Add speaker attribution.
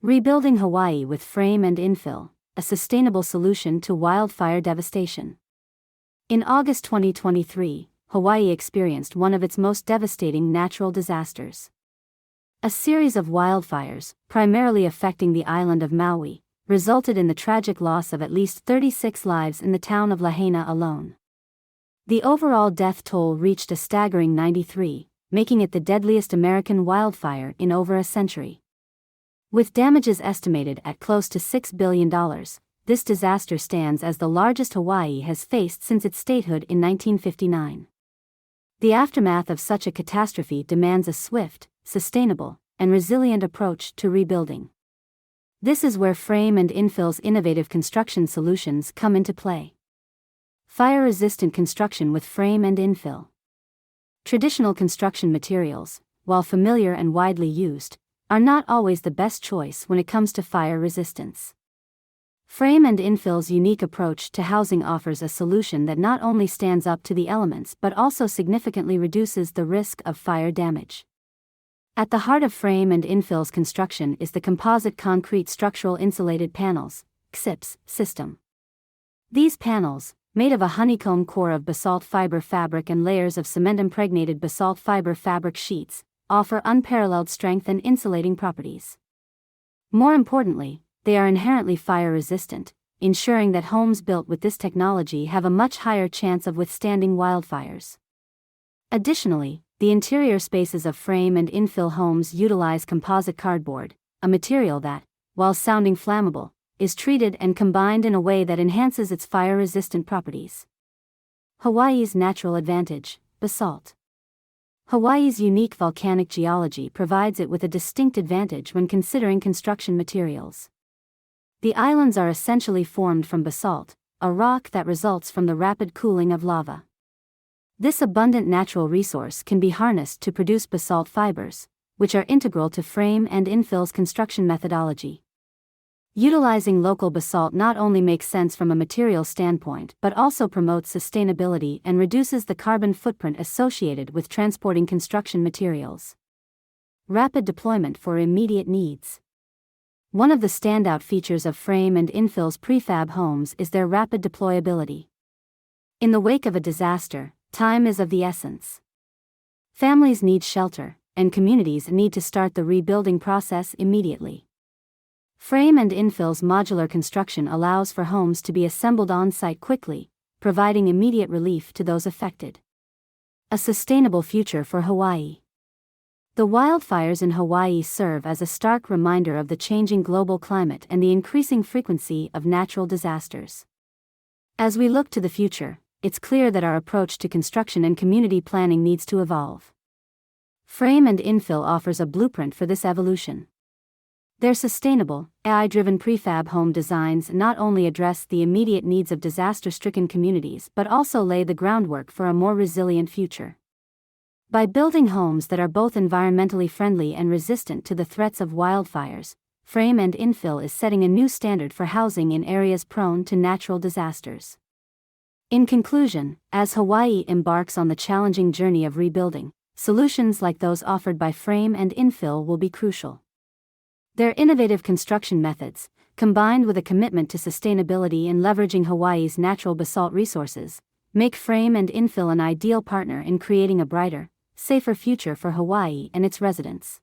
Speaker 1: Rebuilding Hawaii with Frame and Infill, a sustainable solution to wildfire devastation. In August 2023, Hawaii experienced one of its most devastating natural disasters. A series of wildfires, primarily affecting the island of Maui, resulted in the tragic loss of at least 36 lives in the town of Lahaina alone. The overall death toll reached a staggering 93, making it the deadliest American wildfire in over a century. With damages estimated at close to $6 billion, this disaster stands as the largest Hawaii has faced since its statehood in 1959. The aftermath of such a catastrophe demands a swift, sustainable, and resilient approach to rebuilding. This is where Frame and Infill's innovative construction solutions come into play. Fire-resistant construction with Frame and Infill. Traditional construction materials, while familiar and widely used, are not always the best choice when it comes to fire resistance. Frame and Infill's unique approach to housing offers a solution that not only stands up to the elements but also significantly reduces the risk of fire damage. At the heart of Frame and Infill's construction is the composite concrete structural insulated panels (CIPS) system. These panels, made of a honeycomb core of basalt fiber fabric and layers of cement-impregnated basalt fiber fabric sheets, offer unparalleled strength and insulating properties. More importantly, they are inherently fire-resistant, ensuring that homes built with this technology have a much higher chance of withstanding wildfires. Additionally, the interior spaces of Frame and Infill homes utilize composite cardboard, a material that, while sounding flammable, is treated and combined in a way that enhances its fire-resistant properties. Hawaii's natural advantage: basalt. Hawaii's unique volcanic geology provides it with a distinct advantage when considering construction materials. The islands are essentially formed from basalt, a rock that results from the rapid cooling of lava. This abundant natural resource can be harnessed to produce basalt fibers, which are integral to Frame and Infill's construction methodology. Utilizing local basalt not only makes sense from a material standpoint but also promotes sustainability and reduces the carbon footprint associated with transporting construction materials. Rapid deployment for immediate needs. One of the standout features of Frame and Infill's prefab homes is their rapid deployability. In the wake of a disaster, time is of the essence. Families need shelter, and communities need to start the rebuilding process immediately. Frame and Infill's modular construction allows for homes to be assembled on-site quickly, providing immediate relief to those affected. A sustainable future for Hawaii. The wildfires in Hawaii serve as a stark reminder of the changing global climate and the increasing frequency of natural disasters. As we look to the future, it's clear that our approach to construction and community planning needs to evolve. Frame and Infill offers a blueprint for this evolution. Their sustainable, AI-driven prefab home designs not only address the immediate needs of disaster-stricken communities but also lay the groundwork for a more resilient future. By building homes that are both environmentally friendly and resistant to the threats of wildfires, Frame and Infill is setting a new standard for housing in areas prone to natural disasters. In conclusion, as Hawaii embarks on the challenging journey of rebuilding, solutions like those offered by Frame and Infill will be crucial. Their innovative construction methods, combined with a commitment to sustainability and leveraging Hawaii's natural basalt resources, make Frame and Infill an ideal partner in creating a brighter, safer future for Hawaii and its residents.